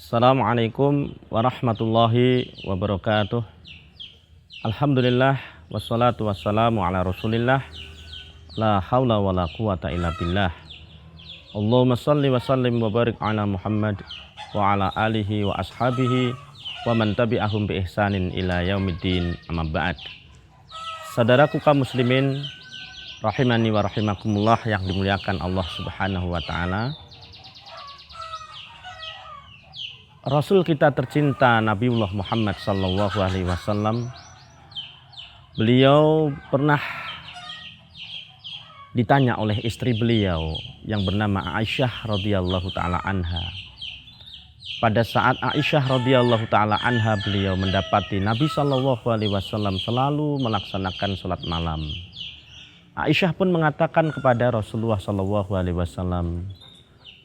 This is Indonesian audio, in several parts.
Assalamualaikum warahmatullahi wabarakatuh. Alhamdulillah wassalatu wassalamu ala rasulillah. La haula wa la quwata illa billah. Allahumma salli wa sallim wa barik ala Muhammad wa ala alihi wa ashabihi wa man tabi'ahum bi ihsanin ila yaumiddin, amma ba'd. Saudaraku kaum muslimin rahimani wa rahimakumullah yang dimuliakan Allah Subhanahu wa taala. Rasul kita tercinta Nabiullah Muhammad sallallahu alaihi wasallam, beliau pernah ditanya oleh istri beliau yang bernama Aisyah radhiyallahu taala anha. Pada saat Aisyah radhiyallahu taala anha beliau mendapati Nabi sallallahu alaihi wasallam selalu melaksanakan sholat malam. Aisyah pun mengatakan kepada Rasulullah sallallahu alaihi wasallam,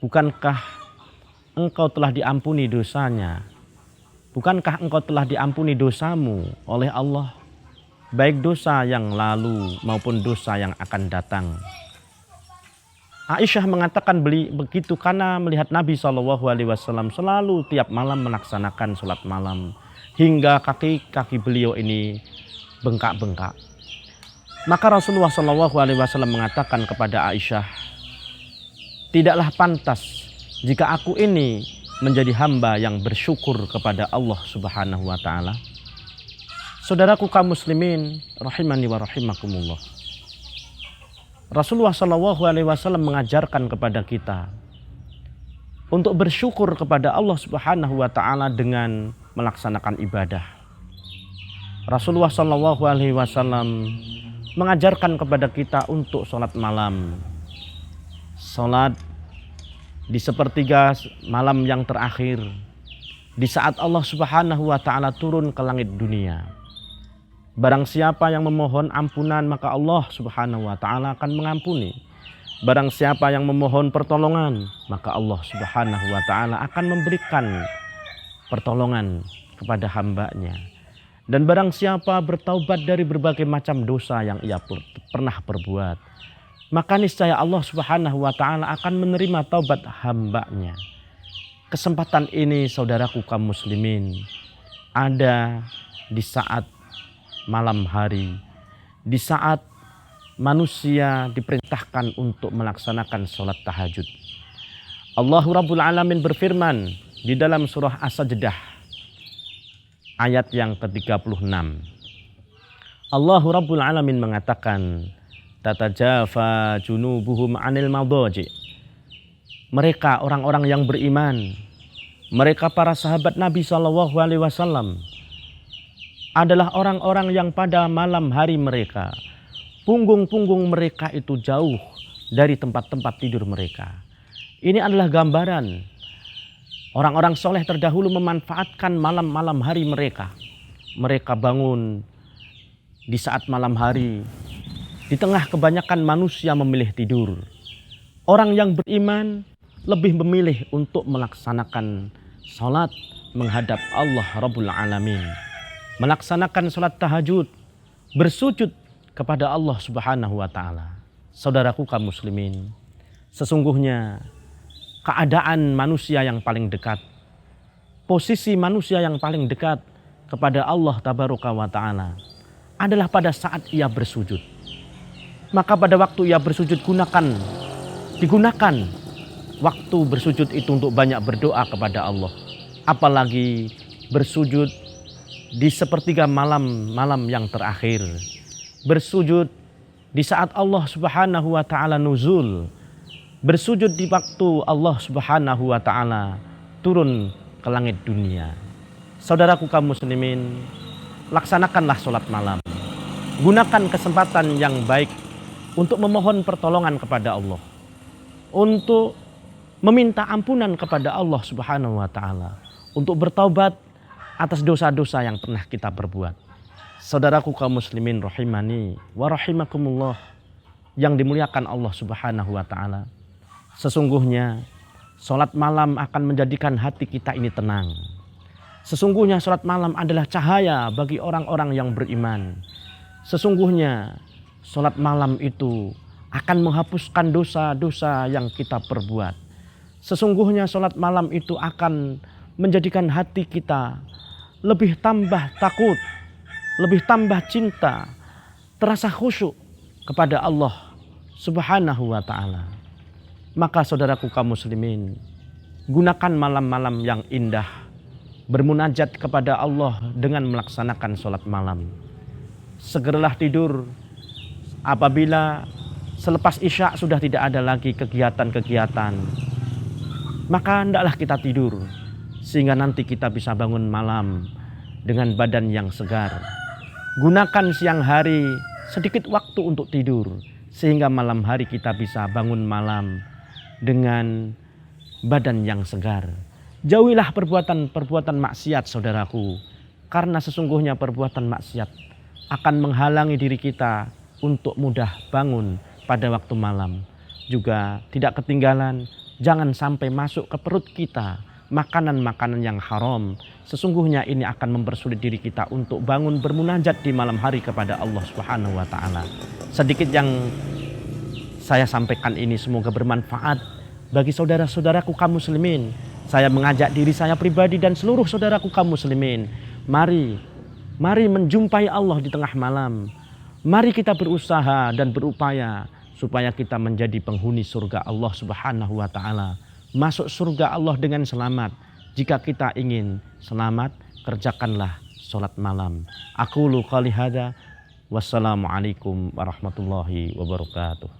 "Bukankah engkau telah diampuni dosanya? Bukankah engkau telah diampuni dosamu oleh Allah, baik dosa yang lalu maupun dosa yang akan datang?" Aisyah mengatakan begitu karena melihat Nabi SAW selalu tiap malam melaksanakan sholat malam hingga kaki-kaki beliau ini bengkak-bengkak. Maka Rasulullah SAW mengatakan kepada Aisyah, "Tidaklah pantas jika aku ini menjadi hamba yang bersyukur kepada Allah Subhanahu wa taala." Saudaraku kaum muslimin rahimani wa rahimakumullah. Rasulullah sallallahu alaihi wasallam mengajarkan kepada kita untuk bersyukur kepada Allah Subhanahu wa taala dengan melaksanakan ibadah. Rasulullah sallallahu alaihi wasallam mengajarkan kepada kita untuk sholat malam. Sholat di sepertiga malam yang terakhir, di saat Allah Subhanahu wa taala turun ke langit dunia. Barang siapa yang memohon ampunan, maka Allah Subhanahu wa taala akan mengampuni. Barang siapa yang memohon pertolongan, maka Allah Subhanahu wa taala akan memberikan pertolongan kepada hambanya. Dan barang siapa bertaubat dari berbagai macam dosa yang ia pernah perbuat, maka niscaya Allah Subhanahu wa taala akan menerima taubat hambanya. Kesempatan ini saudaraku kaum muslimin ada di saat malam hari, di saat manusia diperintahkan untuk melaksanakan sholat tahajud. Allah Rabbul Alamin berfirman di dalam surah As-Sajdah ayat yang ke-36. Allah Rabbul Alamin mengatakan, "Tatajafa junubuhum 'anil madaji." Mereka orang-orang yang beriman, mereka para sahabat Nabi sallallahu alaihi wasallam adalah orang-orang yang pada malam hari mereka, punggung-punggung mereka itu jauh dari tempat-tempat tidur mereka. Ini adalah gambaran orang-orang soleh terdahulu memanfaatkan malam-malam hari mereka. Mereka bangun di saat malam hari, di tengah kebanyakan manusia memilih tidur. Orang yang beriman lebih memilih untuk melaksanakan salat menghadap Allah Rabbul Alamin, melaksanakan salat tahajud, bersujud kepada Allah Subhanahu wa taala. Saudaraku kaum muslimin, sesungguhnya keadaan manusia yang paling dekat, posisi manusia yang paling dekat kepada Allah Tabaraka wa taala adalah pada saat ia bersujud. Maka pada waktu ia bersujud digunakan waktu bersujud itu untuk banyak berdoa kepada Allah. Apalagi bersujud di sepertiga malam yang terakhir. Bersujud di saat Allah Subhanahu wa taala nuzul. Bersujud di waktu Allah Subhanahu wa taala turun ke langit dunia. Saudaraku kaum muslimin, laksanakanlah sholat malam. Gunakan kesempatan yang baik untuk memohon pertolongan kepada Allah, untuk meminta ampunan kepada Allah Subhanahu wa taala, untuk bertaubat atas dosa-dosa yang pernah kita perbuat. Saudaraku kaum muslimin rahimani wa rahimakumullah yang dimuliakan Allah Subhanahu wa taala. Sesungguhnya sholat malam akan menjadikan hati kita ini tenang. Sesungguhnya sholat malam adalah cahaya bagi orang-orang yang beriman. Sesungguhnya sholat malam itu akan menghapuskan dosa-dosa yang kita perbuat. Sesungguhnya sholat malam itu akan menjadikan hati kita lebih tambah takut, lebih tambah cinta, terasa khusyuk kepada Allah Subhanahu wa ta'ala. Maka saudaraku kaum muslimin, gunakan malam-malam yang indah bermunajat kepada Allah dengan melaksanakan sholat malam. Segeralah tidur apabila selepas isya sudah tidak ada lagi kegiatan-kegiatan. Maka hendaklah kita tidur sehingga nanti kita bisa bangun malam dengan badan yang segar. Gunakan siang hari sedikit waktu untuk tidur sehingga malam hari kita bisa bangun malam dengan badan yang segar. Jauhilah perbuatan-perbuatan maksiat saudaraku, karena sesungguhnya perbuatan maksiat akan menghalangi diri kita untuk mudah bangun pada waktu malam. Juga tidak ketinggalan, jangan sampai masuk ke perut kita makanan-makanan yang haram. Sesungguhnya ini akan mempersulit diri kita untuk bangun bermunajat di malam hari kepada Allah Subhanahu wa ta'ala. Sedikit yang saya sampaikan ini semoga bermanfaat bagi saudara-saudaraku kaum muslimin. Saya mengajak diri saya pribadi dan seluruh saudaraku kaum muslimin, mari menjumpai Allah di tengah malam. Mari kita berusaha dan berupaya supaya kita menjadi penghuni surga Allah Subhanahu wa ta'ala. Masuk surga Allah dengan selamat. Jika kita ingin selamat, kerjakanlah sholat malam. Aqulu qouli hadza, wassalamualaikum warahmatullahi wabarakatuh.